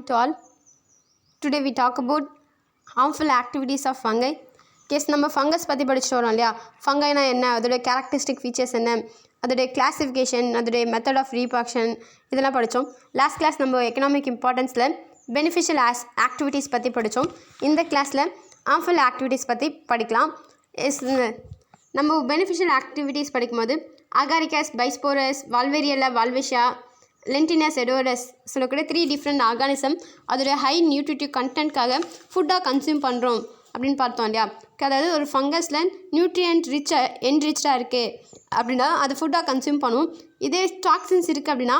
to all. Today we talk about harmful activities of fungi. கேஸ் நம்ம fungus பற்றி படிச்சுட்டு வரோம் இல்லையா. ஃபங்கைனா என்ன, அதோடைய கேரக்டரிஸ்டிக் ஃபீச்சர்ஸ் என்ன, அதோடைய கிளாசிஃபிகேஷன், அதோடைய மெத்தட் ஆஃப் ரீப்ராக்ஷன் இதெல்லாம் படித்தோம். லாஸ்ட் கிளாஸ் நம்ம எக்கனாமிக் இம்பார்ட்டன்ஸில் பெனிஃபிஷியல் ஆக்டிவிட்டீஸ் பற்றி படித்தோம். இந்த கிளாஸில் ஹார்ம்ஃபுல் ஆக்டிவிட்டீஸ் பற்றி படிக்கலாம். நம்ம பெனிஃபிஷியல் ஆக்டிவிட்டீஸ் படிக்கும்போது அகாரிகஸ், பைஸ்போரஸ், வால்வேரியல்லா, வால்விஷா, லென்டினஸ், எடோரஸ் சொல்லக்கூடிய 3 டிஃப்ரெண்ட் ஆர்கானிசம் அதோடைய ஹை நியூட்ரிட்டிவ் கண்டென்ட்காக ஃபுட்டாக கன்சியூம் பண்ணுறோம் அப்படின்னு பார்த்தோம் இல்லையா. அதாவது ஒரு ஃபங்கஸில் நியூட்ரியன்ட் என்ரிச்சாக இருக்குது அப்படின்னா அது ஃபுட்டாக கன்சியூம் பண்ணுவோம். இதே டாக்ஸின்ஸ் இருக்குது அப்படின்னா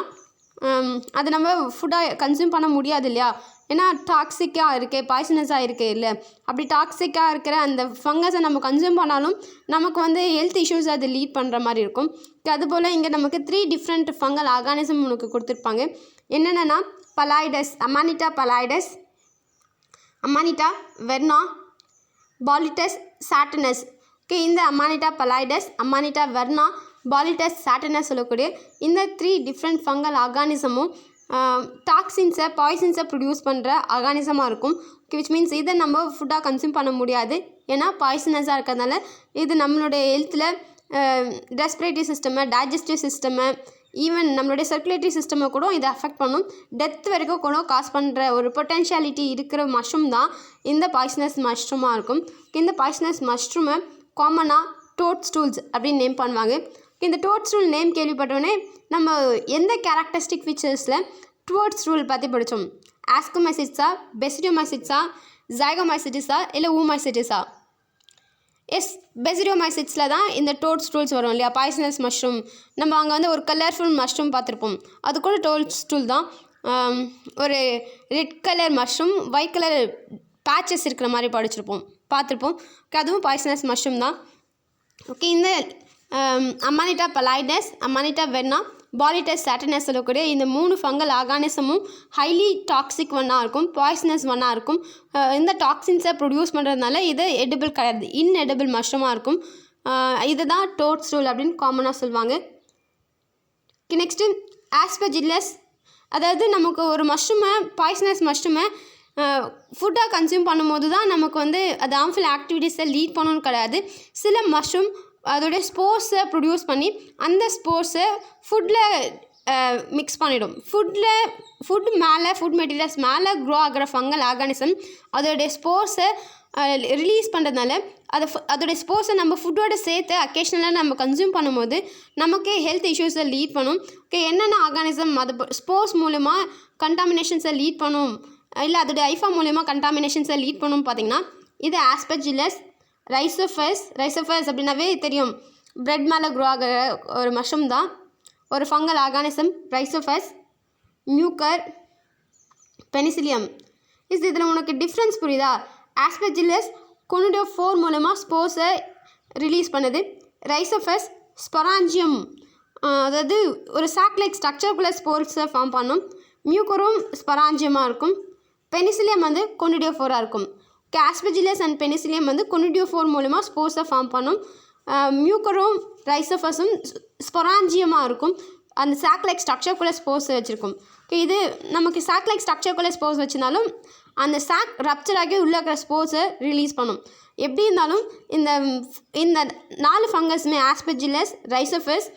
அது நம்ம ஃபுட்டாக கன்சியூம் பண்ண முடியாது இல்லையா. ஏன்னா டாக்ஸிக்காக இருக்குது, பாய்சனஸாக இருக்குது இல்லை. அப்படி டாக்ஸிக்காக இருக்கிற அந்த ஃபங்கஸை நம்ம கன்சியூம் பண்ணாலும் நமக்கு ஹெல்த் இஷ்யூஸ் அது லீட் பண்ணுற மாதிரி இருக்கும். அதுபோல் இங்கே நமக்கு 3 டிஃப்ரெண்ட் ஃபங்கல் ஆர்கானிசம் உனக்கு கொடுத்துருப்பாங்க. என்னென்னா பலாய்டஸ், அமானிட்டா பலாய்டஸ், அமானிட்டா வெர்னா, பாலிட்டஸ் சாட்டனஸ். இந்த அமானிட்டா பலாய்டஸ், அமானிட்டா வெர்னா, பாலிட்டஸ் சாட்டனஸ் சொல்லக்கூடிய இந்த 3 டிஃப்ரெண்ட் ஃபங்கல் ஆர்கானிசமும் டாக்ஸின்ஸை, பாய்சன்ஸை ப்ரொடியூஸ் பண்ணுற ஆர்கானிசமாக இருக்கும். விச் மீன்ஸ் இதை நம்ம ஃபுட்டாக கன்சியூம் பண்ண முடியாது. ஏன்னா பாய்சனஸாக இருக்கிறதுனால இது நம்மளுடைய ஹெல்த்தில் ரெஸ்பிரேட்டரி சிஸ்டமை, டைஜஸ்டிவ் சிஸ்டமை, ஈவன் நம்மளுடைய சர்க்குலேட்டரி சிஸ்டமை கூட இதை அஃபெக்ட் பண்ணும். டெத் வரைக்கும் கூட காஸ் பண்ணுற ஒரு பொட்டென்ஷியாலிட்டி இருக்கிற மஷ்ரூம் தான் இந்த பாய்சனஸ் மஷ்ரூமாக இருக்கும். இந்த பாய்சனஸ் மஷ்ரூமை காமனாக டோட் ஸ்டூல்ஸ் அப்படின்னு நேம் பண்ணுவாங்க. இந்த டோட் ஸ்டூல் நேம் கேள்விப்பட்டோன்னே நம்ம எந்த கேரக்டரிஸ்டிக் ஃபீச்சர்ஸில் டோட் ஸ்டூல் பற்றி படித்தோம். ஆஸ்கோமைசிட்ஸா, பெசிடியோமைசிட்ஸா, ஜைகோமைசிட்டிஸா இல்லை ஊமைசிட்டிஸா? எஸ், பெசிடியோமைசிட்ஸில் தான் இந்த டோட் ஸ்டூல்ஸ் வரும் இல்லையா. பாய்சனஸ் மஷ்ரூம் நம்ம அங்கே ஒரு கலர்ஃபுல் மஷ்ரூம் பார்த்துருப்போம். அது கூட டோட் ஸ்டூல் தான். ஒரு red colour mushroom, white colour patches இருக்கிற மாதிரி பார்த்துருப்போம். அதுவும் பாய்சனஸ் மஷ்ரூம் தான். ஓகே, இந்த அமானிட்டா பலாய்டஸ், அமானிட்டா வெர்னா, பாலிட்டஸ் சாட்டனஸ் சொல்லக்கூடிய இந்த 3 ஃபங்கல் ஆர்கானிசமும் ஹைலி டாக்ஸிக் ஒன்னாக இருக்கும், பாய்சனஸ் ஒன்னாக இருக்கும். இந்த டாக்ஸின்ஸை ப்ரொடியூஸ் பண்ணுறதுனால இது எடிபிள் கிடையாது, இன்எடிபிள் மஷ்ரூமாக இருக்கும். இதை தான் டோட் ஸ்டூல் அப்படின்னு காமனாக சொல்லுவாங்க. நெக்ஸ்ட்டு ஆஸ்பெர்ஜில்லஸ். அதாவது நமக்கு ஒரு மஷ்ரூமை, பாய்சனஸ் மஷ்ரூமை ஃபுட்டாக கன்சியூம் பண்ணும்போது தான் நமக்கு அது ஹார்ம்ஃபுல் ஆக்டிவிட்டீஸை லீட் பண்ணணும்னு கிடையாது. சில மஷ்ரூம் அதோடைய ஸ்போர்ஸை ப்ரொடியூஸ் பண்ணி அந்த ஸ்போர்ஸை ஃபுட்டில் மிக்ஸ் பண்ணிடும். ஃபுட் மேலே, ஃபுட் மெட்டீரியல்ஸ் மேலே க்ரோ ஆகிற ஃபங்கல் ஆர்கானிசம் அதோடைய ஸ்போர்ஸை ரிலீஸ் பண்ணுறதுனால அதோடைய ஸ்போர்ஸை நம்ம ஃபுட்டோடு சேர்த்து அக்கேஷனலாக நம்ம கன்சியூம் பண்ணும்போது நமக்கு ஹெல்த் இஷ்யூஸை லீட் பண்ணும். ஓகே, என்னென்ன ஆர்கானிசம் அது ஸ்போர்ஸ் மூலமா கண்டாமினேஷன்ஸை லீட் பண்ணும், இல்லை அதோடைய ஐஃபா மூலமா கண்டாமினேஷன்ஸை லீட் பண்ணும் பார்த்திங்கன்னா இது ஆஸ்பெர்ஜில்லஸ், ரைசோஃபஸ் அப்படின்னாவே தெரியும், பிரெட் மேலே க்ரோ ஆகிற ஒரு மஷ்ரூம் தான் ஒரு fungal organism Rhizopus. Mucor, penicillium. இதில் உனக்கு டிஃப்ரென்ஸ் புரியுதா? ஆஸ்பெர்ஜில்லஸ் கொனிடியோஃபோர் மூலமாக ஸ்போர்ஸை ரிலீஸ் பண்ணுது. ரைசோஃபஸ் ஸ்பொராஞ்சியம், அதாவது ஒரு சாக் லைக் ஸ்ட்ரக்சருக்குள்ளே ஸ்போர்ஸை ஃபார்ம் பண்ணும். மியூக்கரும் ஸ்பொராஞ்சியமாக இருக்கும். பெனிசிலியம் கொனிடியோஃபோராக இருக்கும். ஆஸ்பெர்ஜில்லஸ் அண்ட் பெனிசிலியம் கொனிடியோஃபோர் மூலமாக ஸ்போர்ஸை ஃபார்ம் பண்ணும். மியூக்கரும் ரைசோஃபஸும் ஸ்பொராஞ்சியமாக இருக்கும். அந்த சாக் லைக் ஸ்ட்ரக்சருக்குள்ளே ஸ்போர்ஸ் வச்சுருக்கும். ஓகே, இது நமக்கு சாக் லைக் ஸ்ட்ரக்சருக்குள்ளே ஸ்போர்ஸ் வச்சுருந்தாலும் அந்த சாக் ரப்சர் ஆகி உள்ளே இருக்கிற ஸ்போர்ஸை ரிலீஸ் பண்ணும். எப்படி இருந்தாலும் இந்த 4 ஃபங்கஸுமே ஆஸ்பெர்ஜில்லஸ், ரைசோஃபஸ்,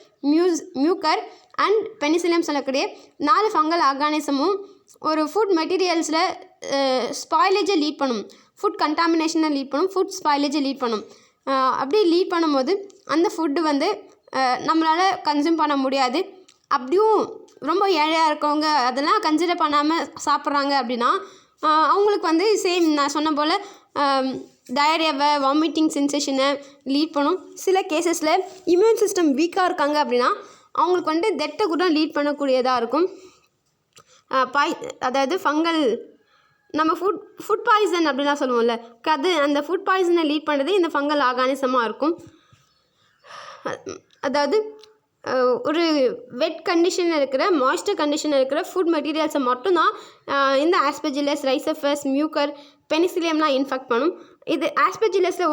மியூக்கர் அண்ட் பெனிசிலியம் சொல்லக்கூடிய 4 ஃபங்கல் ஆர்கானிசமும் ஒரு ஃபுட் மெட்டீரியல்ஸில் ஸ்பாயிலேஜை லீட் பண்ணும், ஃபுட் கண்டாமினேஷனை லீட் பண்ணும், ஃபுட் ஸ்பாயிலேஜை லீட் பண்ணும். அப்படி லீட் பண்ணும்போது அந்த ஃபுட்டு நம்மளால் கன்சியூம் பண்ண முடியாது. அப்படியும் ரொம்ப ஏழையாக இருக்கவங்க அதெல்லாம் கன்சிடர் பண்ணாமல் சாப்பிட்றாங்க அப்படின்னா அவங்களுக்கு சேம் நான் சொன்ன போல் டயரியாவை, வாமிட்டிங் சென்சேஷனை லீட் பண்ணும். சில கேசஸில் இம்யூன் சிஸ்டம் வீக்காக இருக்காங்க அப்படின்னா அவங்களுக்கு டெத்தை கூட லீட் பண்ணக்கூடியதாக இருக்கும். அதாவது ஃபங்கல் நம்ம ஃபுட் பாய்சன் அப்படிலாம் சொல்லுவோம்ல, அந்த ஃபுட் பாய்சனை லீட் பண்ணுறது இந்த ஃபங்கல் ஆர்கானிசமாக இருக்கும். அதாவது ஒரு வெட் கண்டிஷனில் இருக்கிற, மாய்ஸ்டர் கண்டிஷனில் இருக்கிற ஃபுட் மெட்டீரியல்ஸை மட்டும்தான் இந்த ஆஸ்பெர்ஜில்லஸ், ரைசோஃபஸ், மியூக்கர், பெனிசிலியம்லாம் இன்ஃபெக்ட் பண்ணும். இது ஆஸ்பெர்ஜில்லஸில்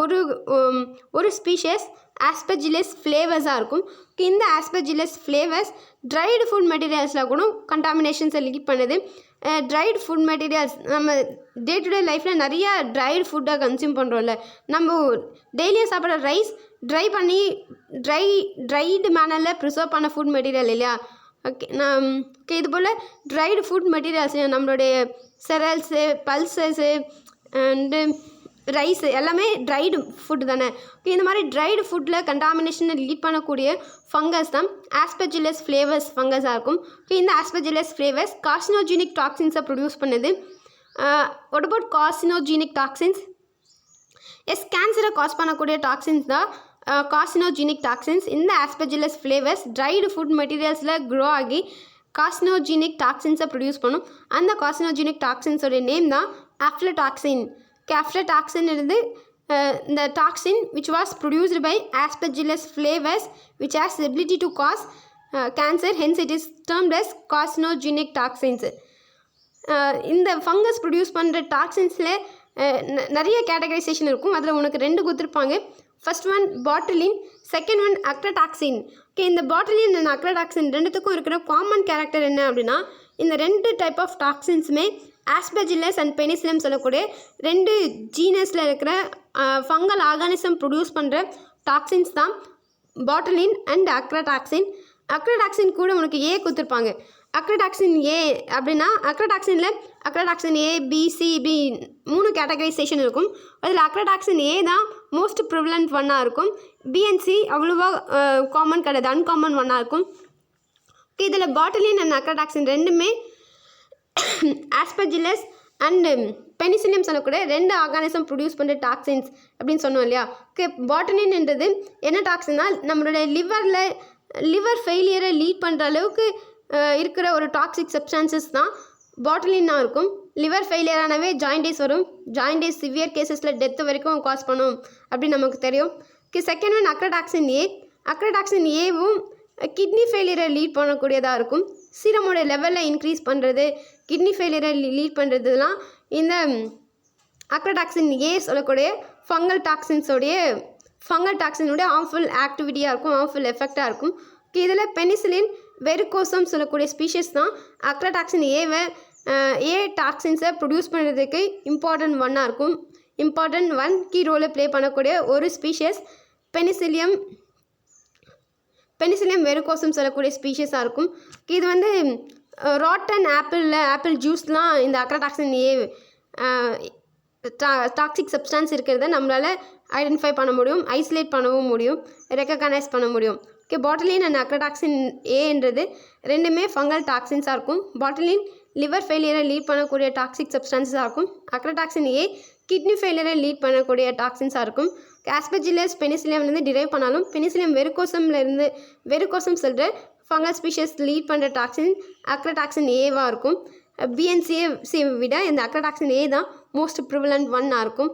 ஒரு ஸ்பீஷஸ் ஆஸ்பெர்ஜில்லஸ் ஃப்ளேவர்ஸாக இருக்கும். இந்த ஆஸ்பெர்ஜில்லஸ் ஃப்ளேவர்ஸ் ட்ரைடு ஃபுட் மெட்டீரியல்ஸில் கூட கண்டாமினேஷன்ஸை லீட் பண்ணுது. ட்ரைடு ஃபுட் மெட்டீரியல்ஸ் நம்ம டே டு டே லைஃப்பில் நிறையா ட்ரைடு ஃபுட்டாக கன்சியூம் பண்ணுறோம்ல. நம்ம டெய்லியும் சாப்பிட்ற ரைஸ் ட்ரை பண்ணி ட்ரைடு மேனரில் ப்ரிசர்வ் பண்ண ஃபுட் மெட்டீரியல் இல்லையா. ஓகே இது போல் ட்ரைடு ஃபுட் மெட்டீரியல்ஸ் நம்மளுடைய செரல்ஸு பல்சஸ்ஸு அண்டு ரைஸு எல்லாமே ட்ரைடு ஃபுட்டு தானே. ஓகே இந்த மாதிரி ட்ரைடு ஃபுட்டில் கண்டாமினேஷனை லீட் பண்ணக்கூடிய ஃபங்கஸ் தான் ஆஸ்பெர்ஜில்லஸ் ஃப்ளேவர்ஸ் ஃபங்கஸாக இருக்கும். ஓகே இந்த ஆஸ்பெர்ஜில்லஸ் ஃப்ளேவர்ஸ் கார்சினோஜெனிக் டாக்ஸின்ஸை ப்ரொடியூஸ் பண்ணுது. What about carcinogenic toxins? கேன்சரை காஸ் பண்ணக்கூடிய டாக்ஸின்ஸ் தான் கார்சினோஜெனிக் டாக்ஸின்ஸ். இந்த ஆஸ்பெர்ஜில்லஸ் ஃப்ளேவர்ஸ் ட்ரைடு ஃபுட் மெட்டீரியல்ஸில் க்ரோ ஆகி கார்சினோஜெனிக் டாக்ஸின்ஸை ப்ரொடியூஸ் பண்ணும். அந்த கார்சினோஜெனிக் டாக்ஸின்ஸோடைய நேம் தான் ஆஃப்லடாக்சின். ஆஃப்லடாக்சின் இருந்து the toxin which was produced by aspergillus flavus which has the ability to cause cancer, hence it is termed as carcinogenic toxins. இந்த fungus produce பண்ணுற டாக்ஸின்ஸில் நிறைய கேட்டகரைசேஷன் இருக்கும். அதில் உனக்கு 2 கொடுத்துருப்பாங்க. First one patulin, second one ochratoxin. Okay இந்த patulin and அக்ரடாக்சின் ரெண்டுத்துக்கும் இருக்கிற காமன் கேரக்டர் என்ன அப்படின்னா, இந்த 2 டைப் ஆஃப் டாக்ஸின்ஸுமே ஆஸ்பெர்ஜில்லஸ் அண்ட் பெனிசிலியம் சொல்லக்கூடிய 2 ஜீனஸில் இருக்கிற ஃபங்கல் ஆர்கானிசம் ப்ரொடியூஸ் பண்ணுற டாக்ஸின்ஸ் தான் பாட்டிலின் அண்ட் அக்ரடாக்சின். அக்ரடாக்சின் கூட உனக்கு ஏ கொடுத்துருப்பாங்க. அக்ரடாக்சின் ஏ அப்படின்னா அக்ரடாக்சின் ஏ பிசிபி 3 கேட்டகரைசேஷன் இருக்கும். அதில் அக்ரடாக்சின் ஏ தான் மோஸ்ட் ப்ரிவலண்ட் ஒன்னாக இருக்கும். பிஎன்சி அவ்வளோவா காமன் கிடையாது, அன்காமன் ஒன்னாக இருக்கும். இதில் பாட்டிலின் அண்ட் அக்ரடாக்சின் ரெண்டுமே ஆஸ்பெர்ஜில்லஸ் அண்டு பெனிசிலியம் சொல்லக்கூடிய 2 ஆர்கானிசம் ப்ரொடியூஸ் பண்ணுற டாக்ஸின்ஸ் அப்படின்னு சொன்னோம் இல்லையா. ஓகே பாட்டிலின்ன்றது என்ன டாக்ஸின்னா, நம்மளுடைய லிவர் ஃபெயிலியரை லீட் பண்ணுற அளவுக்கு இருக்கிற ஒரு டாக்ஸிக் சப்ஸ்டான்சஸ் தான் பாட்டிலின்னாக இருக்கும். லிவர் ஃபெயிலியரானவே ஜாயின்டேஸ் வரும். ஜாயின்டேஸ் சிவியர் கேசஸில் டெத்து வரைக்கும் காஸ் பண்ணும் அப்படின்னு நமக்கு தெரியும். ஓகே செகண்ட் ஒன் அக்ரடாக்சின் ஏ. அக்ரடாக்சின் ஏவும் கிட்னி ஃபெயிலியரை லீட் பண்ணக்கூடியதாக இருக்கும். சீரமோட லெவலில் இன்க்ரீஸ் பண்ணுறது, கிட்னி ஃபெயிலியரை லீட் பண்ணுறதுலாம் இந்த அக்ரடாக்சின் ஏ சொல்லக்கூடிய ஃபங்கல் டாக்ஸினுடைய ஹார்ம்ஃபுல் ஆக்டிவிட்டியாக இருக்கும், ஹார்ம்ஃபுல் எஃபெக்டாக இருக்கும். இதில் பெனிசிலின் வெரிகோசம் சொல்லக்கூடிய ஸ்பீஷஸ் தான் அக்ரடாக்சின் ஏ டாக்ஸின்ஸை ப்ரொடியூஸ் பண்ணுறதுக்கு இம்பார்ட்டன்ட் ஒன்னாக இருக்கும். இம்பார்ட்டன்ட் ஒன் கீ ரோலை ப்ளே பண்ணக்கூடிய ஒரு ஸ்பீஷஸ் பெனிசிலியம் வெரிகோசம் சொல்லக்கூடிய ஸ்பீஷஸாக இருக்கும். இது வந்து ராட்டன் ஆப்பிள் ஜூஸ்லாம் இந்த அக்ரடாக்சின் ஏ டாக்ஸிக் சப்ஸ்டான்ஸ் இருக்கிறத நம்மளால் ஐடென்டிஃபை பண்ண முடியும், ஐசோலேட் பண்ணவும் முடியும், ரெக்கக்னைஸ் பண்ண முடியும். ஓகே பாட்டிலின் அண்ட் அக்ரடாக்சின் ஏன்றது ரெண்டுமே ஃபங்கல் டாக்ஸின்ஸாக இருக்கும். பாட்டிலின் லிவர் ஃபெயிலியரை லீட் பண்ணக்கூடிய டாக்ஸிக் சப்ஸ்டான்ஸாக இருக்கும். அக்ரடாக்சின் ஏ கிட்னி ஃபெயிலியரை லீட் பண்ணக்கூடிய டாக்ஸின்ஸாக இருக்கும். ஆஸ்பெர்ஜில்லஸ் பெனிசிலியம்லேருந்து டிரைவ் பண்ணாலும் பெனிசிலியம் வெரிகோசம் சொல்கிற ஃபங்கல் ஸ்பீஷஸ் லீட் பண்ணுற டாக்ஸின் அக்ரடாக்சின் ஏவாக இருக்கும். பிஎன்சியை விட இந்த அக்ரடாக்சின் ஏ தான் மோஸ்ட் ப்ரிவலண்ட் ஒன்னாக இருக்கும்.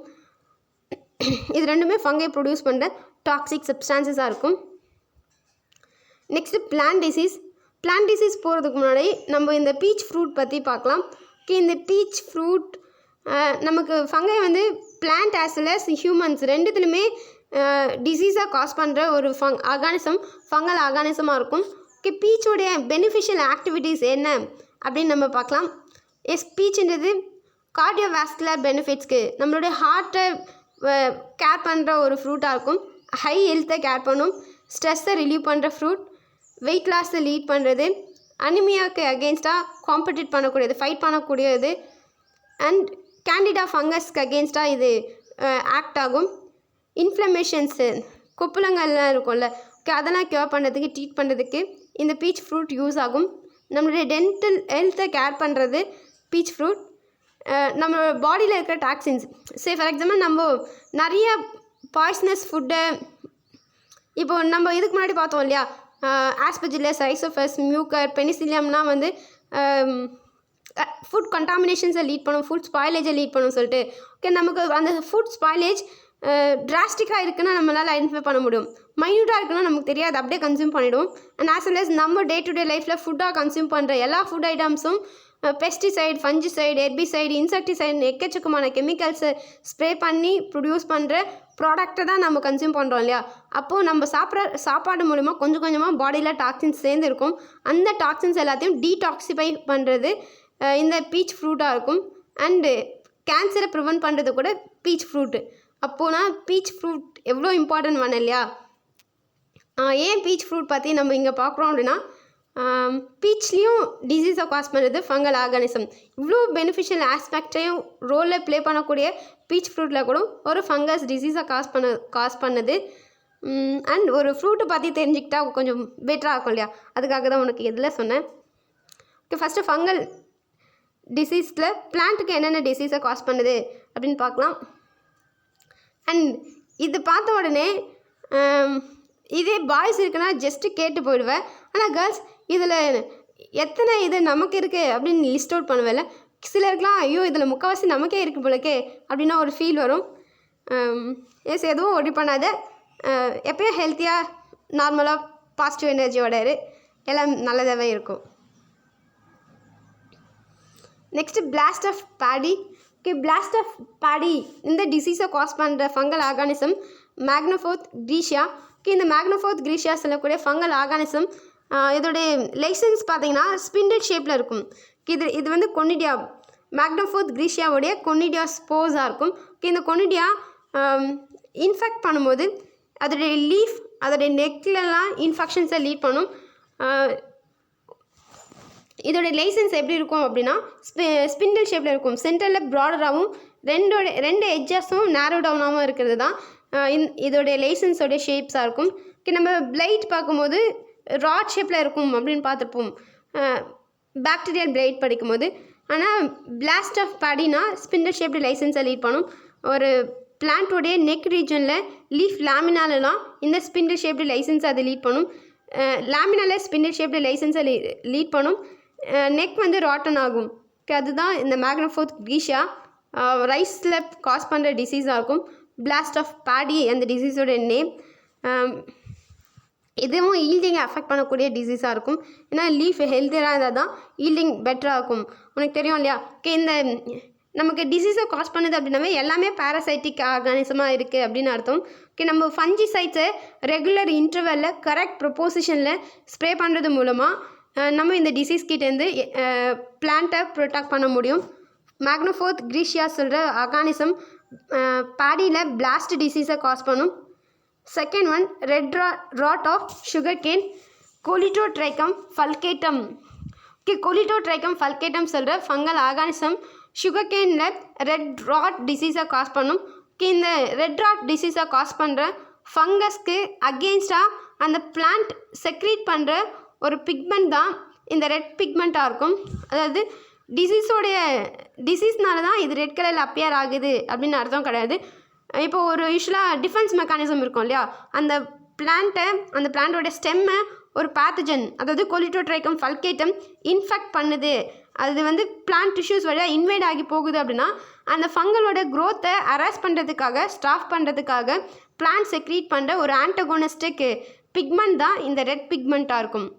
இது ரெண்டுமே ஃபங்கை ப்ரொடியூஸ் பண்ணுற டாக்ஸிக் சப்ஸ்டான்சஸாக இருக்கும். நெக்ஸ்ட்டு பிளான்ட் டிசீஸ் போகிறதுக்கு முன்னாடி நம்ம இந்த பீச் ஃப்ரூட் பற்றி பார்க்கலாம். ஓகே இந்த பீச் ஃப்ரூட் நமக்கு ஃபங்கை வந்து plant as well as humans ரெண்டுத்துலையுமே டிசீஸாக காஸ் பண்ணுற ஒரு ஃபங்கல் ஆர்கானிசமாக இருக்கும். ஓகே பீச்சோடைய பெனிஃபிஷியல் ஆக்டிவிட்டீஸ் என்ன அப்படின்னு நம்ம பார்க்கலாம். பீச்சுன்றது கார்டியோவாஸ்குலர் பெனிஃபிட்ஸ்க்கு நம்மளுடைய ஹார்ட்டை கேர் பண்ணுற ஒரு ஃப்ரூட்டாக இருக்கும். ஹை ஹெல்த்தை கேர் பண்ணும், ஸ்ட்ரெஸ்ஸை ரிலீவ் பண்ணுற ஃப்ரூட், வெயிட் லாஸை லீட் பண்ணுறது, அனிமியாவுக்கு அகெயின்ஸ்டாக காம்படிட் பண்ணக்கூடியது, ஃபைட் பண்ணக்கூடியது, அண்ட் கேண்டிடா ஃபங்கஸ்க்கு அகெயின்ஸ்டாக இது ஆக்ட் ஆகும். இன்ஃப்ளமேஷன்ஸு கொப்புளங்கள்லாம் இருக்கும்ல, அதெல்லாம் க்யூர் பண்ணுறதுக்கு ட்ரீட் பண்ணுறதுக்கு இந்த பீச் ஃப்ரூட் யூஸ் ஆகும். நம்மளுடைய டென்டல் ஹெல்த்தை கேர் பண்ணுறது பீச் ஃப்ரூட். நம்மளோட பாடியில் இருக்கிற டாக்ஸின்ஸ் ஃபார் எக்ஸாம்பிள் நம்ம நிறைய பாய்சனஸ் ஃபுட்டை இப்போது நம்ம இதுக்கு முன்னாடி பார்த்தோம் இல்லையா, ஆஸ்பெர்ஜில்லஸ், ரைசோஃபஸ், மியூக்கர், பெனிசிலியம்லாம் வந்து ஃபுட் கண்டாமினேஷன்ஸை லீட் பண்ணும், ஃபுட் ஸ்பாயிலேஜை லீட் பண்ணும் சொல்லிட்டு. ஓகே நமக்கு அந்த ஃபுட் ஸ்பாயிலேஜ் டிராஸ்டிக்காக இருக்குன்னா நம்மளால் ஐடென்டிஃபை பண்ண முடியும், மைன்யூட்டாக இருக்குன்னா நமக்கு தெரியாது, அப்படியே கன்சியூம் பண்ணிவிடும். அண்ட் ஆஸ் வெல் அஸ் நம்ம டே டு டே லைஃப்பில் ஃபுட்டாக கன்சியூம் பண்ணுற எல்லா food ஐட்டம்ஸும் pesticide, fungicide, herbicide, insecticide எக்கச்சக்கமான கெமிக்கல்ஸை ஸ்ப்ரே பண்ணி ப்ரொடியூஸ் பண்ணுற ப்ராடக்ட்டை தான் நம்ம கன்சியூம் பண்ணுறோம் இல்லையா. அப்போது நம்ம சாப்பாடு மூலிமா கொஞ்சம் கொஞ்சமாக பாடியில் டாக்ஸின்ஸ் சேர்ந்து இருக்கும். அந்த டாக்ஸின்ஸ் எல்லாத்தையும் டீடாக்சிஃபை பண்ணுறது இந்த பீச் ஃப்ரூட்டாக இருக்கும். அண்டு கேன்சரை ப்ரிவென்ட் பண்ணுறது கூட பீச் ஃப்ரூட்டு. அப்போனா பீச் ஃப்ரூட் எவ்வளோ இம்பார்ட்டன்ட் வேணும் இல்லையா? ஏன் பீச் ஃப்ரூட் பற்றி நம்ம இங்கே பார்க்குறோம் அப்படின்னா, பீச்லேயும் டிசீஸை காஸ் பண்ணுறது ஃபங்கல் ஆர்கானிசம். இவ்வளோ பெனிஃபிஷியல் ஆஸ்பெக்டையும் ரோலில் ப்ளே பண்ணக்கூடிய பீச் ஃப்ரூட்டில் கூட ஒரு ஃபங்கஸ் டிசீஸை காஸ் பண்ணுது. அண்ட் ஒரு ஃப்ரூட்டை பற்றி தெரிஞ்சுக்கிட்டா கொஞ்சம் பெட்டராக இருக்கும் இல்லையா? அதுக்காக தான் உனக்கு இதில் சொன்னேன். ஓகே, ஃபஸ்ட்டு ஃபங்கல் டிசீஸில் பிளான்ட்டுக்கு என்னென்ன டிசீஸை காஸ் பண்ணுது அப்படின்னு பார்க்கலாம். அண்ட் இது பார்த்த உடனே இதே பாய்ஸ் இருக்குன்னா ஜஸ்ட்டு கேட்டு போயிடுவேன். ஆனால் கேர்ள்ஸ் இதில் எத்தனை இது நமக்கு இருக்குது அப்படின்னு லிஸ்ட் அவுட் பண்ணுவேன்ல. சிலருக்குலாம் ஐயோ இதில் முக்கால்வாசி நமக்கே இருக்குது போலக்கே அப்படின்னா ஒரு ஃபீல் வரும். எஸ், எதுவும் ஒரி பண்ணாத, எப்பயும் ஹெல்த்தியாக நார்மலாக பாசிட்டிவ் எனர்ஜியோட எல்லாம் நல்லதாகவே இருக்கும். Next blast of paddy. Okay, blast of paddy இந்த டிசீஸை காஸ் பண்ணுற fungal organism Magnaporthe grisea. Okay, இந்த மேக்னோஃபோர்த் கிரீஷியா சொல்லக்கூடிய ஃபங்கல் ஆர்கானிசம் இதோடைய லைசன்ஸ் பார்த்தீங்கன்னா ஸ்பிண்டில் ஷேப்பில் இருக்கும். இது வந்து கொனிடியா, மேக்னோஃபோர்த் கிரீஷியாவுடைய கொனிடியா ஸ்போர்ஸாக இருக்கும். ஓகே, இந்த கொனிடியா இன்ஃபெக்ட் பண்ணும்போது அதோடைய லீஃப் அதோடைய நெக்லலாம் இன்ஃபெக்ஷன்ஸை லீட் பண்ணும். இதோடைய லைசன்ஸ் எப்படி இருக்கும் அப்படின்னா ஸ்பிண்டில் ஷேப்பில் இருக்கும். சென்டரில் ப்ராடராகவும் ரெண்டு எட்ஜஸும் நேரோ டவுனாகவும் இருக்கிறது தான் இதோடைய லைசன்ஸோடைய ஷேப்ஸாக இருக்கும். நம்ம பிளைட் பார்க்கும்போது ராட் ஷேப்பில் இருக்கும் அப்படின்னு பார்த்துருப்போம் பாக்டீரியல் பிளைட் படிக்கும்போது. ஆனால் பிளாஸ்ட் ஆஃப் பாடினா ஸ்பிண்டில் ஷேப்டு லைசன்ஸை லீட் பண்ணும். ஒரு பிளான்ட்டோடைய நெக் ரீஜனில் லீஃப் லேமினாலலாம் இந்த ஸ்பிண்டில் ஷேப்டு லைசன்ஸ் அதை லீட் பண்ணும். லேமினால ஸ்பிண்டில் ஷேப்டு லைசன்ஸை லீட் பண்ணும். நெக் வந்து ராட்டன் ஆகும். அதுதான் இந்த மேக்னோஃபோர்த் கிரீஷியா ரைஸில் காஸ் பண்ணுற டிசீஸாக இருக்கும். பிளாஸ்ட் ஆஃப் பாடி அந்த டிசீஸோட நேம். இதுவும் ஈல்டிங்கை அஃபெக்ட் பண்ணக்கூடிய டிசீஸாக இருக்கும். ஏன்னா லீஃப் ஹெல்த்தியாக இருந்தால் தான் ஈல்டிங் பெட்டராக இருக்கும். உனக்கு தெரியும் இல்லையா? ஓகே, இந்த நமக்கு டிசீஸை காஸ் பண்ணுது அப்படின்னாவே எல்லாமே பேராசைட்டிக் ஆர்கானிசமாக இருக்குது அப்படின்னு அர்த்தம். ஓகே, நம்ம ஃபஞ்சிசைட்ஸை ரெகுலர் இன்டர்வலில் கரெக்ட் ப்ரொப்போசிஷனில் ஸ்ப்ரே பண்ணுறது மூலமாக நம்ம இந்த டிசீஸ் கிட்டேருந்து பிளான்ட்டை ப்ரொடெக்ட் பண்ண முடியும். மேக்னோஃபோர்த் கிரீஷியா சொல்கிற ஆர்கானிசம் பாடியில் பிளாஸ்ட் டிசீஸை காஸ் பண்ணும். Second one red rot of sugarcane, Colletotrichum falcatum. Okay, Colletotrichum falcatum சொல்கிற ஃபங்கல் ஆர்கானிசம் சுகர் கேனில் ரெட் ராட் டிசீஸை காஸ் பண்ணும். ஓகே, இந்த ரெட் ராட் டிசீஸை காஸ் பண்ணுற ஃபங்கஸ்க்கு அகெயின்ஸ்டாக அந்த பிளான்ட் செக்ரீட் பண்ணுற ஒரு பிக்மெண்ட் தான் இந்த ரெட் பிக்மெண்ட்டாக இருக்கும். அதாவது டிசீஸ்னால தான் இது ரெட் கலரில் அப்பியர் ஆகுது அப்படின்னு அர்த்தம் கிடையாது. இப்போ ஒரு யூஸ்வலாக டிஃபென்ஸ் மெக்கானிசம் இருக்கும் இல்லையா? அந்த பிளான்ட்டோட ஸ்டெம்மை ஒரு பேத்தஜன், அதாவது கோலிட்டோட்ரைக்கம் ஃபல்கேட்டம் இன்ஃபெக்ட் பண்ணுது. அது வந்து பிளான்ட் டிஷ்யூஸ் வழியாக இன்வைட் ஆகி போகுது அப்படின்னா அந்த ஃபங்கலோட க்ரோத்தை அரெஸ்ட் பண்ணுறதுக்காக ஸ்டாப் பண்ணுறதுக்காக பிளான்ட் செக்ரீட் பண்ணுற ஒரு ஆன்டகோனிஸ்டிக் பிக்மெண்ட் தான் இந்த ரெட் பிக்மெண்ட்டாக இருக்கும்.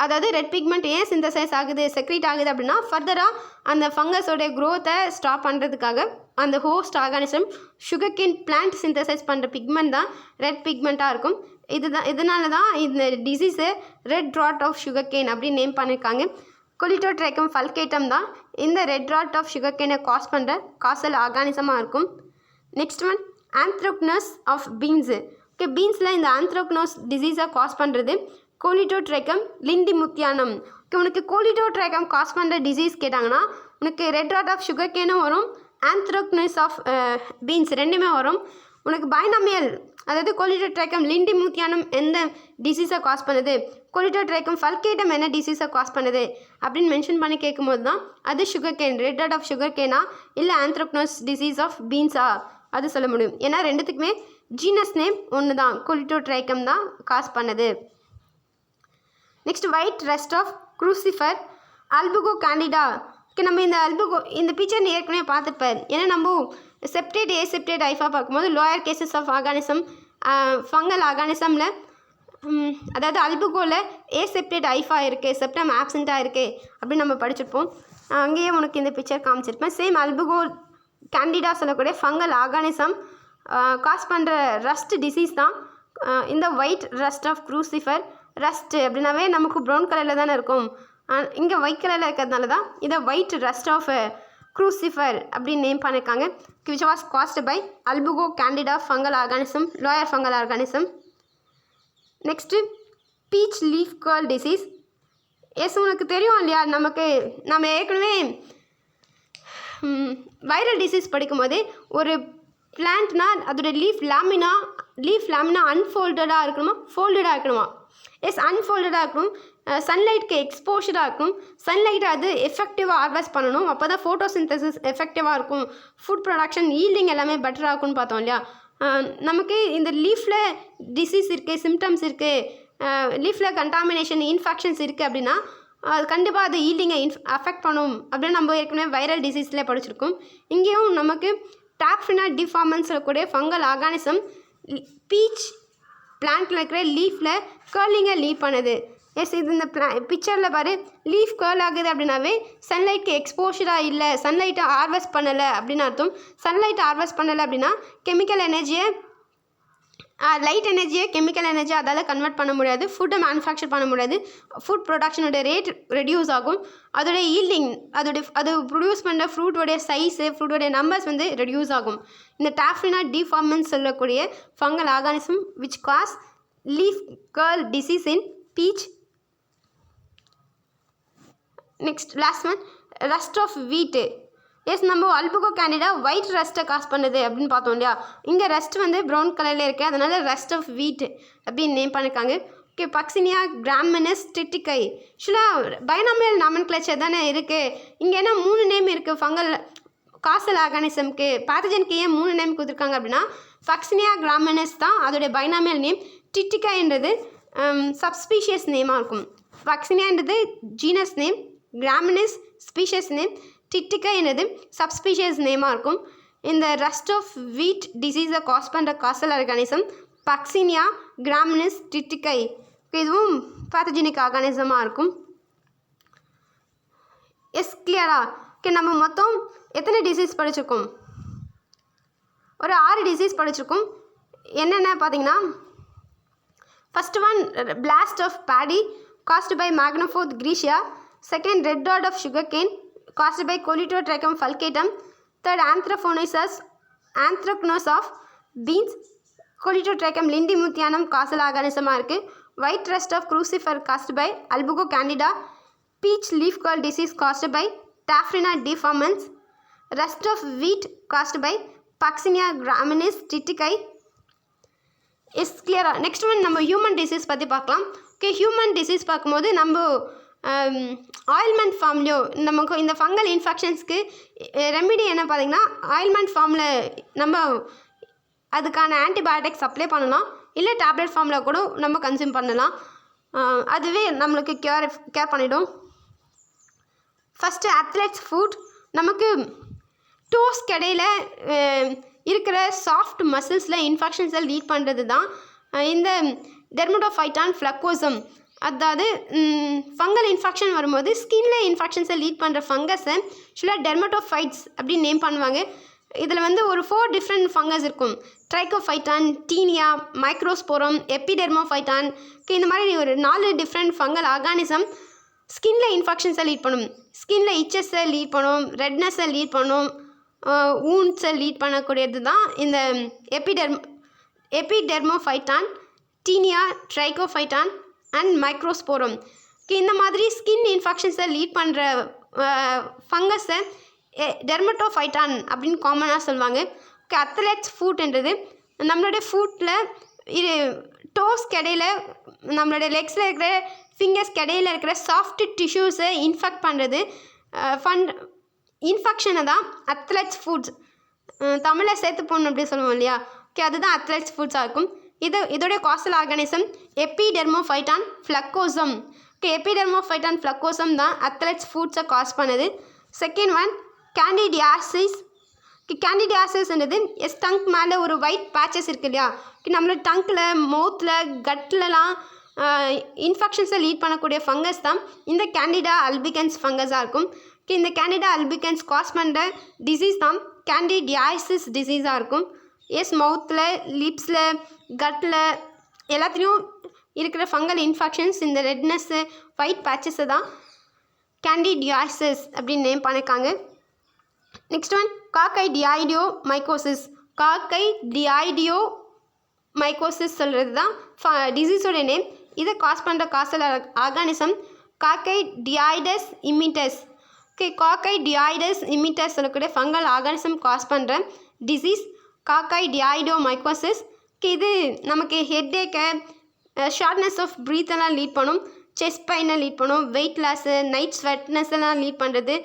அதாவது ரெட் பிக்மெண்ட் ஏன் சிந்தசைஸ் ஆகுது, செக்ரீட் ஆகுது அப்படின்னா ஃபர்தராக அந்த ஃபங்கஸோடைய க்ரோத்தை ஸ்டாப் பண்ணுறதுக்காக அந்த host organism sugarcane plant synthesise பண்ணுற பிக்மெண்ட் தான் ரெட் பிக்மெண்ட்டாக இருக்கும். இதனால தான் இந்த டிசீஸு red rot of sugarcane அப்படின்னு நேம் பண்ணியிருக்காங்க. கோலிட்டோட்ரைக்கம் ஃபல்கேட்டம் தான் இந்த ரெட் ராட் ஆஃப் சுகர் கேனை காஸ் பண்ணுற காசல் ஆர்கானிசமாக இருக்கும். Next one anthracnose of beans. Okay, பீன்ஸில் இந்த ஆந்த்ரோக்னோஸ் டிசீஸை காஸ் பண்ணுறது கோலிட்டோட்ரைக்கம் லிண்டிமுத்தியானம். ஓகே, உனக்கு கோலிட்டோட்ரைக்கம் காஸ் பண்ணுற டிசீஸ் கேட்டாங்கன்னா உனக்கு ரெட் ராட் ஆஃப் சுகர் கேனும் வரும், ஆந்த்ரோக்னோஸ் ஆஃப் பீன்ஸ் ரெண்டுமே வரும். உனக்கு பைனாமியல், அதாவது கோலிட்டோட்ரைக்கம் லிண்டிமுத்தியானம் எந்த டிசீஸை காஸ் பண்ணுது, கோலிட்டோட்ரைக்கம் ஃபல்கேட்டம் என்ன டிசீஸை காஸ் பண்ணுது அப்படின்னு மென்ஷன் பண்ணி கேட்கும்போது தான் அது sugarcane, red rot of sugar கேனா இல்லை ஆந்த்ரோக்னோஸ் டிசீஸ் ஆஃப் பீன்ஸா அது சொல்ல முடியும். ஏன்னா ரெண்டுத்துக்குமே ஜீனஸ் நேம் ஒன்று தான், கோலிட்டோட்ரைக்கம் தான் காஸ் பண்ணுது. Next white rust of crucifer Albugo candida. Okay, நம்ம இந்த பிக்சர் ஏற்கனவே பார்த்துருப்பேன். ஏன்னா நம்ம செப்டேட் ஏசெப்டேட் ஐஃபா பார்க்கும்போது lower cases of organism fungal ஆர்கானிசமில் அதாவது அல்புகோவில் ஏசெப்டேட் ஐஃபா இருக்குது, செப்டம் ஆப்சண்ட்டாக இருக்குது அப்படின்னு நம்ம படிச்சிருப்போம். அங்கேயே உனக்கு இந்த பிக்சர் காமிச்சிருப்பேன். சேம் அல்புகோ கேண்டிடா சொல்லக்கூடிய ஃபங்கல் ஆர்கானிசம் காஸ் பண்ணுற ரஸ்ட் டிசீஸ் தான் இந்த ஒயிட் ரஸ்ட் ஆஃப் க்ரூசிஃபர். ரஸ்ட்டு அப்படின்னாவே நமக்கு ப்ரௌன் கலரில் தானே இருக்கும். இங்கே ஒயிட் கலரில் இருக்கிறதுனால தான் இதை ஒயிட் ரஸ்ட் ஆஃப் க்ரூசிஃபர் அப்படின்னு நேம் பண்ணியிருக்காங்க. Which was caused by Albugo candida fungal organism, lower fungal organism. Next peach leaf curl disease. Yes உங்களுக்கு தெரியும் இல்லையா, நம்ம ஏற்கனவே வைரல் டிசீஸ் படிக்கும்போது ஒரு பிளான்ட்னா அதோட லீஃப் லேமினா அன்ஃபோல்டடாக இருக்கணுமா ஃபோல்டடாக இருக்கணுமா? எஸ் அன்ஃபோல்டடாக இருக்கணும். சன்லைட்டுக்கு எக்ஸ்போஷராக இருக்கும். சன்லைட்டை அது எஃபெக்டிவாக ஹார்வெஸ்ட் பண்ணணும். அப்போ தான் ஃபோட்டோசிந்தசிஸ் எஃபெக்டிவாக இருக்கும். ஃபுட் ப்ரொடக்ஷன் ஈல்டிங் எல்லாமே பெட்டராக இருக்கும்னு பார்த்தோம் இல்லையா. நமக்கு இந்த லீஃபில் டிசீஸ் இருக்குது, சிம்டம்ஸ் இருக்குது, லீஃபில் கண்டாமினேஷன் இன்ஃபெக்ஷன்ஸ் இருக்குது அப்படின்னா அது கண்டிப்பாக அது ஈல்டிங்கை அஃபெக்ட் பண்ணும் அப்படின்னு நம்ம ஏற்கனவே வைரல் டிசீஸில் படிச்சிருக்கோம். இங்கேயும் நமக்கு டாப்ஃபினா டிஃபார்மன்ஸ் சொல்லக்கூடிய ஃபங்கல் ஆர்கானிசம் பீச் பிளான்ட்டில் இருக்கிற லீஃபில் கர்லிங்கை லீட் பண்ணுது. எஸ் இது இந்த பிக்சரில் பாரு, லீஃப் கேர்ள் ஆகுது அப்படின்னாவே சன்லைட்க்கு எக்ஸ்போஷராக இல்லை, சன்லைட்டை ஹார்வெஸ்ட் பண்ணலை அப்படின்னு அர்த்தம். சன்லைட்டை ஹார்வெஸ்ட் பண்ணலை அப்படின்னா கெமிக்கல் எனர்ஜியை லைட் எனர்ஜியை கெமிக்கல் எனர்ஜி அதால் கன்வெர்ட் பண்ண முடியாது, ஃபுட்டை மேனுஃபேக்சர் பண்ண முடியாது, ஃபுட் ப்ரொடக்ஷனோட ரேட் ரெடியூஸ் ஆகும், அதோடைய ஈல்டிங் அது ப்ரொடியூஸ் பண்ணுற ஃப்ரூட்டோடைய சைஸு ஃப்ரூட்டோடைய நம்பர்ஸ் வந்து ரெடியூஸ் ஆகும். இந்த டாப்ஃபினா டிஃபார்மன்ஸ் சொல்லக்கூடிய fungal organism which cause leaf curl disease in peach. Next last one rust of wheat. Yes நம்ம அல்புகோ கேண்டிடா ஒயிட் ரஸ்ட்டை காஸ் பண்ணுது அப்படின்னு பார்த்தோம் இல்லையா. இங்கே ரஸ்ட் வந்து ப்ரௌன் கலரில் இருக்குது, அதனால் ரஸ்ட் ஆஃப் வீட் அப்படின்னு நேம் பண்ணியிருக்காங்க. ஓகே, பக்சினியா கிராமினஸ் டிட்டிகை. ஆக்சுவலாக பைனாமியல் நாமன்கிளச்சர் தானே இருக்குது. இங்கே என்ன 3 நேம் இருக்குது ஃபங்கல் காசல் ஆர்கானிசம்க்கு. பேத்தஜனுக்கு ஏன் 3 நேம் கொடுத்துருக்காங்க அப்படின்னா பக்சினியா கிராமினஸ் தான் அதோடைய பைனாமியல் நேம். டிட்டிகைன்றது சப்ஸ்பீஷியஸ் நேமாக இருக்கும். பக்சினியான்றது ஜீனஸ் நேம், கிராமினஸ் ஸ்பீஷியஸ் நேம், டிட்டிகை என்னது சப்ஸ்பீஷியஸ் நேமாக இருக்கும். இந்த ரஸ்ட் ஆஃப் வீட் டிசீஸை காஸ் பண்ணுற காசல் ஆர்கானிசம் பக்சினியா கிராமினஸ் டிட்டிகை. இதுவும் பேத்தஜெனிக் ஆர்கானிசமாக இருக்கும். எஸ் கிளியரா? ஓகே, நம்ம மொத்தம் எத்தனை டிசீஸ் படிச்சிருக்கோம்? ஒரு 6 டிசீஸ் படிச்சிருக்கோம். என்னென்ன பார்த்தீங்கன்னா, first one blast of paddy caused by Magnaphorus grigia. Second, red dot of sugarcane caused by Colletotrichum fulcatum. Third, anthracnose of beans, Colletotrichum lindimuthianum causal organism இருக்குது. White rust of crucifer caused by Albugo candida. Peach leaf curl disease caused by Taphina deformans. Rust of wheat caused by Puccinia graminis triticai. Is கிளியராக? Next one நம்ம human disease பற்றி பார்க்கலாம். Okay, human disease பார்க்கும்போது நம்ம ointment ஃபார்ம்லையோ நமக்கு இந்த fungal இன்ஃபெக்ஷன்ஸ்க்கு remedy என்ன பார்த்தீங்கன்னா ஆயில்மெண்ட் ஃபார்மில் நம்ம அதுக்கான ஆன்டிபயோட்டிக்ஸ் அப்ளை பண்ணலாம், இல்லை டேப்லெட் ஃபார்மில் கூட நம்ம கன்சியூம் பண்ணலாம். அதுவே நம்மளுக்கு கேர் பண்ணிடும். First athletes food. நமக்கு டோஸ்க்கு இடையில இருக்கிற சாஃப்ட் மசில்ஸில் இன்ஃபெக்ஷன்ஸை லீட் பண்ணுறது தான் இந்த டெர்மட்டோஃபைட்டான் ஃப்ளக்கோசம். அதாவது ஃபங்கல் இன்ஃபெக்ஷன் வரும்போது ஸ்கின்ல இன்ஃபெக்ஷன்ஸை லீட் பண்ணுற ஃபங்கஸை ஆக்சுவலாக டெர்மட்டோஃபைட்ஸ் அப்படின்னு நேம் பண்ணுவாங்க. இதில் வந்து ஒரு 4 டிஃப்ரெண்ட் ஃபங்கஸ் இருக்கும். ட்ரைகோஃபைட்டான், டீனியா, மைக்ரோஸ்போரம், எபிடெர்மோஃபைட்டான். இந்த மாதிரி ஒரு 4 டிஃப்ரெண்ட் ஃபங்கல் ஆர்கானிசம் ஸ்கின்ல இன்ஃபெக்ஷன்ஸை லீட் பண்ணும். ஸ்கின்ல இச்சஸை லீட் பண்ணும், ரெட்னஸை லீட் பண்ணும், ஊன்ஸை லீட் பண்ணக்கூடியது தான் இந்த எபிடெர்மோஃபைட்டான், டீனியா, ட்ரைகோஃபைட்டான் அண்ட் மைக்ரோஸ்போரம். இந்த மாதிரி ஸ்கின் இன்ஃபெக்ஷன்ஸை லீட் பண்ணுற ஃபங்கஸை டெர்மட்டோஃபைட்டான் அப்படின்னு காமனாக சொல்லுவாங்க. ஓகே, அத்லெட்ஸ் ஃபுட்ன்றது நம்மளுடைய ஃபுட்டில் டோஸ்க்கு இடையில நம்மளுடைய லெக்ஸில் இருக்கிற ஃபிங்கர்ஸ்க்கு இடையில இருக்கிற சாஃப்ட் டிஷ்யூஸை இன்ஃபெக்ட் பண்ணுறது இன்ஃபெக்ஷனை தான் அத்லெட்ஸ் ஃபுட்ஸ் தமிழில் சேர்த்து போடணும் அப்படி சொல்லுவோம் இல்லையா. ஓகே, அதுதான் அத்லெட்ஸ் ஃபுட்ஸாக இருக்கும். இதோடைய causal organism Epidermophyton floccosum. Okay, Epidermophyton floccosum தான் அத்லெட்ஸ் ஃபுட்ஸை காஸ் பண்ணுது. Second one candidiasis. கேண்டிடியாசிஸ்ன்றது டங்க் மேலே ஒரு ஒயிட் பேச்சஸ் இருக்குது இல்லையா. நம்மளோட டங்கில், மவுத்தில், கட்லலாம் இன்ஃபெக்ஷன்ஸை லீட் பண்ணக்கூடிய ஃபங்கஸ் தான் இந்த கேண்டிடா அல்பிகன்ஸ் ஃபங்கஸாக இருக்கும். இந்த கேண்டிடா அல்பிகன்ஸ் காஸ் பண்ணுற டிசீஸ் தான் கேண்டிடியாசிஸ் டிசீஸாக இருக்கும். மவுத்தில், லிப்ஸில், கட்டில் எல்லாத்துலேயும் இருக்கிற ஃபங்கல் இன்ஃபெக்ஷன்ஸ் இந்த ரெட்னஸ்ஸு ஒயிட் பேச்சஸை தான் கேண்டிடியாசிஸ் அப்படின்னு நேம் பண்ணியிருக்காங்க. Next one coccidioidomycosis. Coccidioidomycosis சொல்கிறது தான் டிசீஸோட நேம். இதை காஸ் பண்ணுற causal organism Coccidioides immitis. Okay, Coccidioides immitis சொல்லக்கூடிய ஃபங்கல் ஆர்கானிசம் காஸ் பண்ணுற டிசீஸ் காக்கைடியாய்டோ மைக்கோசிஸ். இது நமக்கு ஹெட்டேக்கை, ஷார்ட்னஸ் ஆஃப் ப்ரீத் எல்லாம் லீட் பண்ணும், செஸ்ட் பெயினை லீட் பண்ணும், வெயிட் லாஸு, நைட் ஸ்வெட்னஸ் எல்லாம் லீட் பண்ணுறது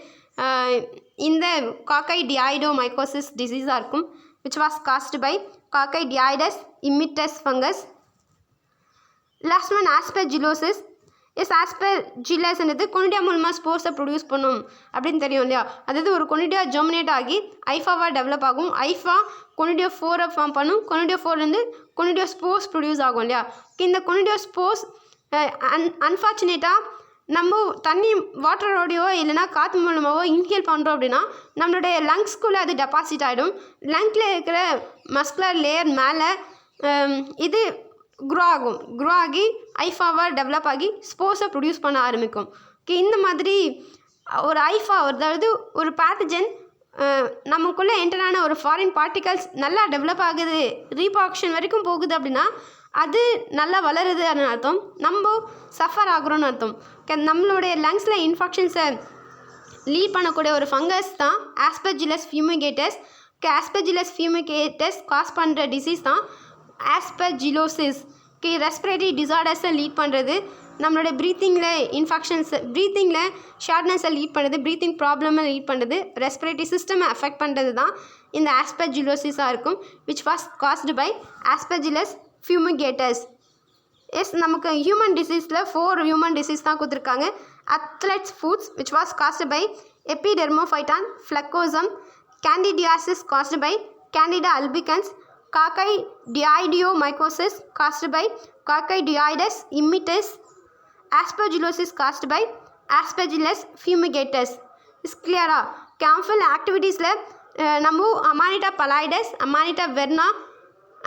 இந்த காக்கைடியாய்டோ மைக்கோசிஸ் டிசீஸாக இருக்கும், which was caused by Coccidioides immitis fungus. Last one aspergillosis. ஆஸ்பெர்ஜிலஸ்ன்றது கொனிடியா மூலமாக ஸ்போர்ஸை ப்ரொடியூஸ் பண்ணும் அப்படின்னு தெரியும் இல்லையா. அதாவது ஒரு கொனிடியா ஜெர்மினேட் ஆகி ஐஃபாவாக டெவலப் ஆகும். ஐஃபா கொனிடியோ 4 ஃபார்ம் பண்ணும். கொனிடியோ 4 கொனிடியோ ஸ்போர்ஸ் ப்ரொடியூஸ் ஆகும் இல்லையா. இந்த கொனிடியோ ஸ்போர்ஸ் அன்ஃபார்ச்சுனேட்டாக நம்ம தண்ணி வாட்டரோடையோ இல்லைனா காற்று மூலமாகவோ இன்ஹேல் பண்ணுறோம் அப்படின்னா நம்மளுடைய லங்ஸ்குள்ளே அது டெபாசிட் ஆகிடும். லங்ஸில் இருக்கிற மஸ்குலர் லேயர் மேலே இது க்ரோ ஆகி ஐஃபாவாக டெவலப் ஆகி ஸ்போர்ஸை ப்ரொடியூஸ் பண்ண ஆரம்பிக்கும். இந்த மாதிரி ஒரு ஐஃபா, அதாவது ஒரு பேத்தஜன் நமக்குள்ளே என்டரான ஒரு ஃபாரின் பார்ட்டிகல்ஸ் நல்லா டெவலப் ஆகுது, ரீப்ரொடக்ஷன் வரைக்கும் போகுது அப்படின்னா அது நல்லா வளருதுன்னு அர்த்தம், நம்ம சஃபர் ஆகுறோன்னு அர்த்தம். நம்மளுடைய லங்ஸில் இன்ஃபெக்ஷன்ஸை லீட் பண்ணக்கூடிய ஒரு ஃபங்கஸ் தான் aspergillus fumigatus. Aspergillus fumigatus cause பண்ணுற டிசீஸ் தான் ஆஸ்பெர்ஜிலோசிஸ். ரெஸ்பிரேட்டரி டிசார்டர்ஸை லீட் பண்ணுறது, நம்மளோட ப்ரீத்திங்கில் இன்ஃபெக்ஷன்ஸ், ப்ரீத்திங்கில் ஷார்ட்னஸை லீட் பண்ணுறது, ப்ரீத்திங் ப்ராப்ளமை லீட் பண்ணுறது, ரெஸ்பிரேட்டரி சிஸ்டமை அஃபெக்ட் பண்ணுறது தான் இந்த ஆஸ்பெர்ஜிலோசிஸாக இருக்கும், which was caused by aspergillus fumigatus. நமக்கு ஹியூமன் டிசீஸில் 4 ஹியூமன் டிசீஸ் தான் கொடுத்துருக்காங்க. Athlete's foots which was caused by epidermophyton floccosum, candidiasis caused by candida albicans, coccidioidomycosis caused by coccidioides immitis, ஆஸ்பெர்ஜிலோசிஸ் caused by aspergillus fumigatus. Is கிளியரா? கேம்ஃபில் ஆக்டிவிட்டீஸில் நம்ம அமானிட்டா பலாய்டஸ், அமானிட்டா Verna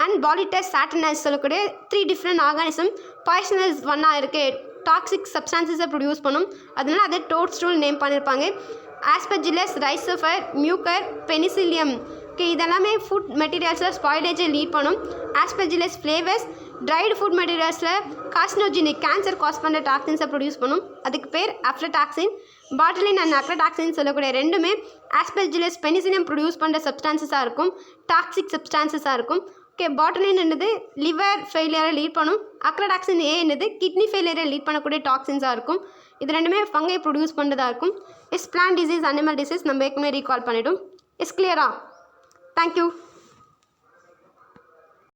and பாலிட்டஸ் சாட்டனஸ் சொல்லக்கூடிய 3 different organism poisonous ஒன்னாக இருக்குது, toxic சப்ஸ்டான்சஸை produce பண்ணும், அதனால அதை toadstool name பண்ணியிருப்பாங்க. Aspergillus rhizopus, mucor, penicillium. இதெல்லாமே ஃபுட் மெட்டீரியல்ஸில் ஸ்பாயிலேஜை லீட் பண்ணும். ஆஸ்பெர்ஜிலஸ் ஃப்ளேவர்ஸ் ட்ரைடு ஃபுட் மெட்டீரியல்ஸில் கார்சினோஜெனிக், கேன்சர் காஸ் பண்ணுற டாக்ஸின்ஸை ப்ரொடியூஸ் பண்ணும், அதுக்கு பேர் அஃப்லடாக்சின். பாட்டிலின் அண்ட் அக்லடாக்சின் சொல்லக்கூடிய ரெண்டுமே ஆஸ்பெர்ஜிலஸ் பெனிசிலியம் ப்ரொடியூஸ் பண்ணுற சப்ஸ்டான்சஸாக இருக்கும், டாக்ஸிக் சப்ஸ்டான்சஸாக இருக்கும். பாட்டிலின் என்னது லிவர் ஃபெயிலியரை லீட் பண்ணும், அக்லடாக்சின் ஏ என்னது கிட்னி ஃபெயிலியரை லீட் பண்ணக்கூடிய டாக்ஸின்ஸாக இருக்கும். இது ரெண்டுமே ஃபங்கை ப்ரொடியூஸ் பண்ணுறதா இருக்கும். பிளான்ட் டிசீஸ், அனிமல் டிசீஸ் நம்ம ஏற்கனவே ரீகால் பண்ணிட்டோம். கிளியரா? தேங்க்யூ.